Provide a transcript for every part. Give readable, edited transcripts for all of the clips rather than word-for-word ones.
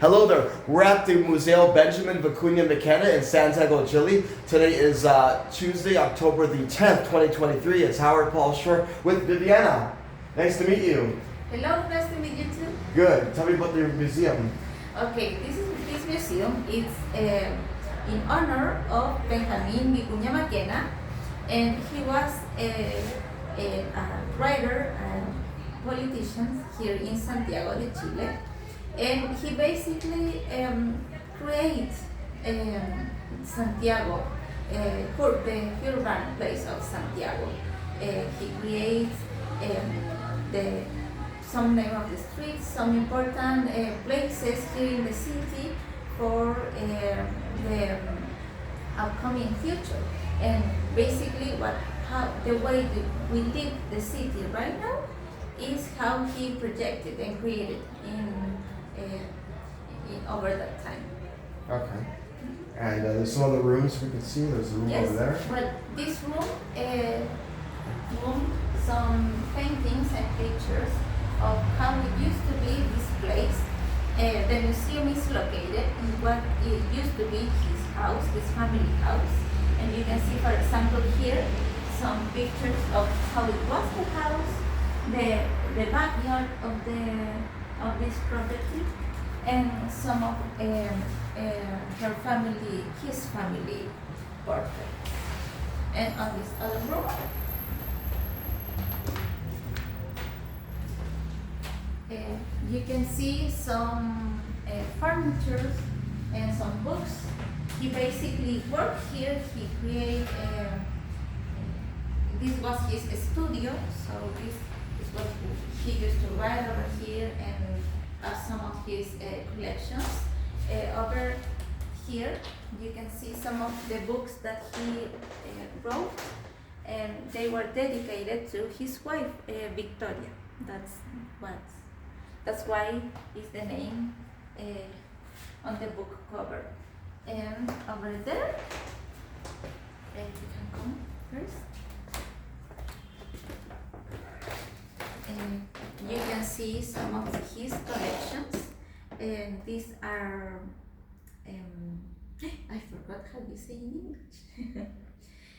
Hello there. We're at the Museo Benjamín Vicuña Mackenna in Santiago, Chile. Today is Tuesday, October the 10th, 2023. It's Howard Paul Shore with Viana. Nice to meet you. Hello, nice to meet you too. Good. Tell me about your museum. Okay, this museum is in honor of Benjamín Vicuña Mackenna, and he was a writer and politician here in Santiago de Chile. And he basically creates Santiago, the urban place of Santiago. He creates some name of the streets, some important places here in the city for the upcoming future. And basically, the way that we live the city right now is how he projected and created in over that time. Okay. And there's some other rooms we can see. There's a room Yes, over there. but this room, some paintings and pictures of how it used to be this place. The museum is located in what it used to be his house, his family house. And you can see, for example, here some pictures of how it was the house, the backyard of this property, and some of her family, his family portrait. And on this other room, you can see some furniture and some books. He basically worked here. He created. This was his studio, so this is what he used to write over here and some of his collections. Over here, you can see some of the books that he wrote, and they were dedicated to his wife, Victoria. That's why is the name on the book cover. And over there, you can come first. You can see some of his collections, and these are I forgot how you say in English.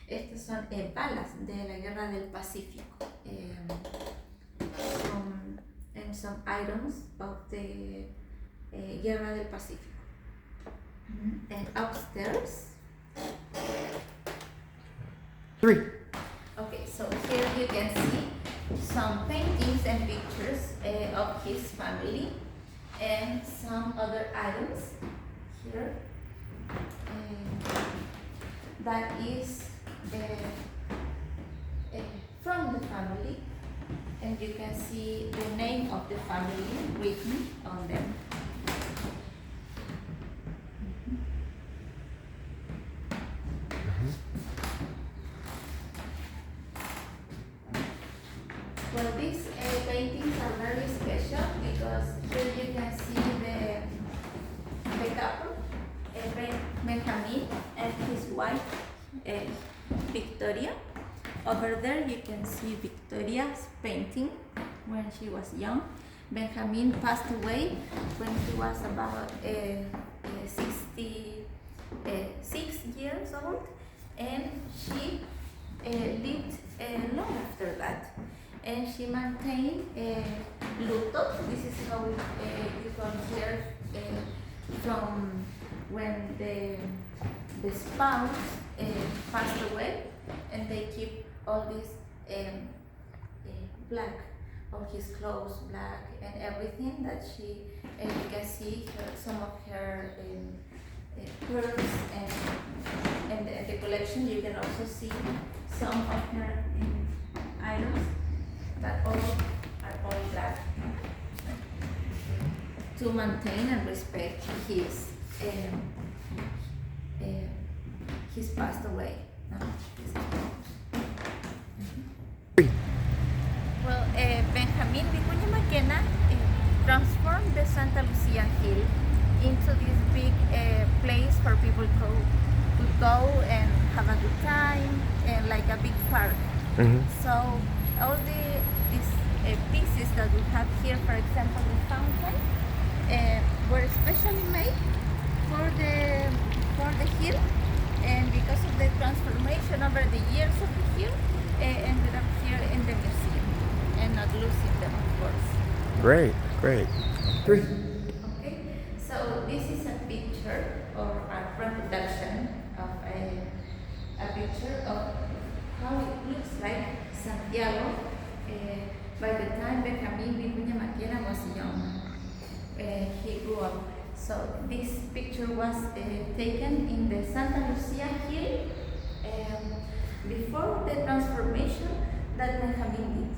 Estas son balas de la Guerra del Pacífico, some items of the Guerra del Pacífico. And upstairs, 3. okay, so here you can see some paintings and pictures of his family and some other items here that is from the family, and you can see the name of the family written on them. Well, these paintings are very special because here you can see the couple, Benjamín and his wife, Victoria. Over there you can see Victoria's painting when she was young. Benjamín passed away when he was about 66 years old, and she lived long after that. And she maintained luto. This is how you can hear from when the spouse passed away, and they keep all this black, all his clothes black and everything that she. And you can see some of her pearls and the collection. You can also see some of her items that all are all black, to maintain and respect his passed away. No? Well, Benjamín Vicuña Mackenna transformed the Santa Lucia Hill into this big place for people to go and have a good time, and like a big park. Mm-hmm. So all these pieces that we have here, for example, the fountain, were especially hill, and because of the transformation over the years of the hill, ended up here in the museum, and not losing them, of course. Great. Three. Okay, so this is a picture or a reproduction of a picture of how it looks like Santiago by the time Benjamín Vicuña Mackenna was young. He grew up. So this picture was taken in the Santa Lucia Hill before the transformation that Benjamín did.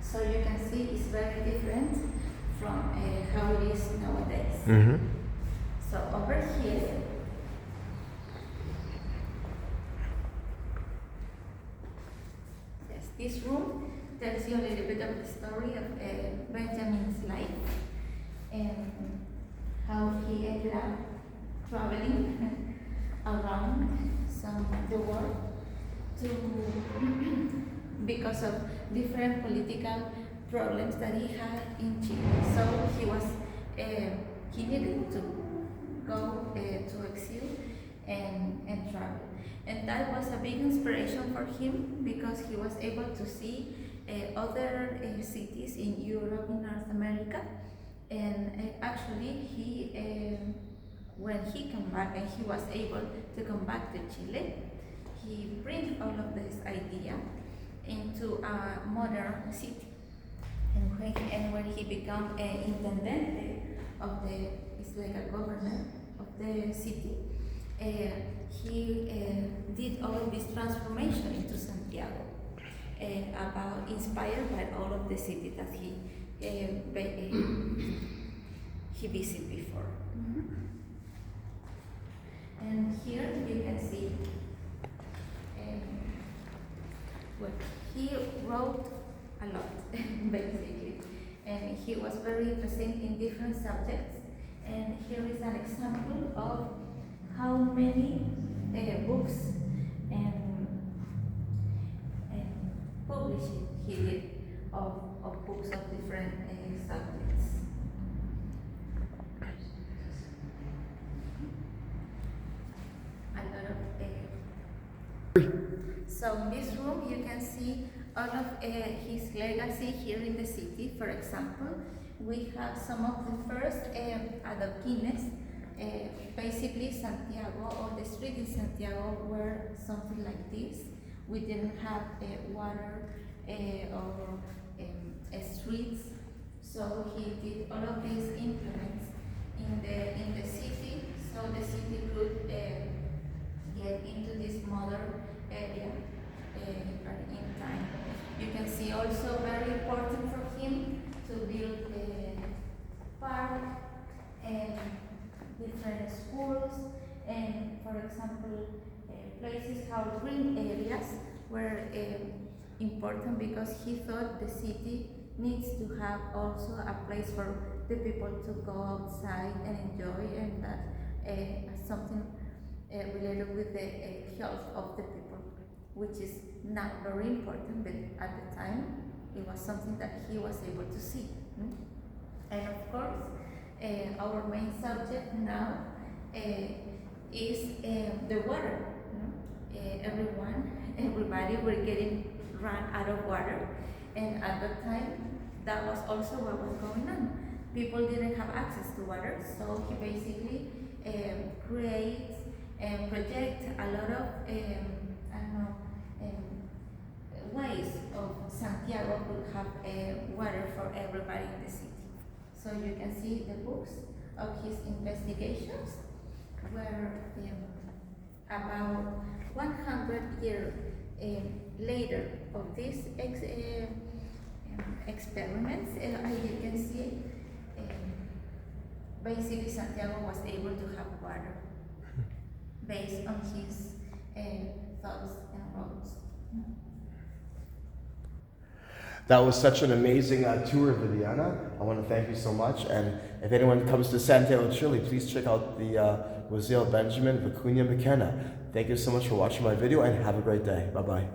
So you can see it's very different from how it is nowadays. Mm-hmm. So over here, yes, this room tells you a little bit of the story of Benjamin's life and how he ended up traveling around the world because of different political problems that he had in Chile. So he needed to go to exile and travel. And that was a big inspiration for him because he was able to see other cities in Europe, in North America. And actually, when he came back and he was able to come back to Chile, he bring all of this idea into a modern city. And when he became intendente of it's like a governor of the city, he did all of this transformation into Santiago, inspired by all of the cities that he visited before. Mm-hmm. And here you can see well, he wrote a lot, basically, and he was very interested in different subjects. And here is an example of how many books and publishing he did of books of different subjects. A lot of so in this room you can see all of his legacy here in the city. For example, we have some of the first adoquines. Basically, Santiago or the street in Santiago were something like this. We didn't have water or streets, so he did all of these implements in the city, so the city could get into this modern area in time. You can see also very important for him to build a park and different schools, and for example places called green areas were important because he thought the city needs to have also a place for the people to go outside and enjoy, and that something related with the health of the people, which is not very important, but at the time it was something that he was able to see. And of course, our main subject now is the water. Everybody were getting run out of water, and at that time that was also what was going on. People didn't have access to water, so he basically creates and project a lot of ways of Santiago could have water for everybody in the city. So you can see the books of his investigations were about 100 years later of these experiments. As you can see, basically Santiago was able to have water based on his thoughts and roads. That was such an amazing tour of Viana. I want to thank you so much. And if anyone comes to Santiago, Chile, please check out the Museo Benjamín Vicuña Mackenna. Thank you so much for watching my video, and have a great day. Bye-bye.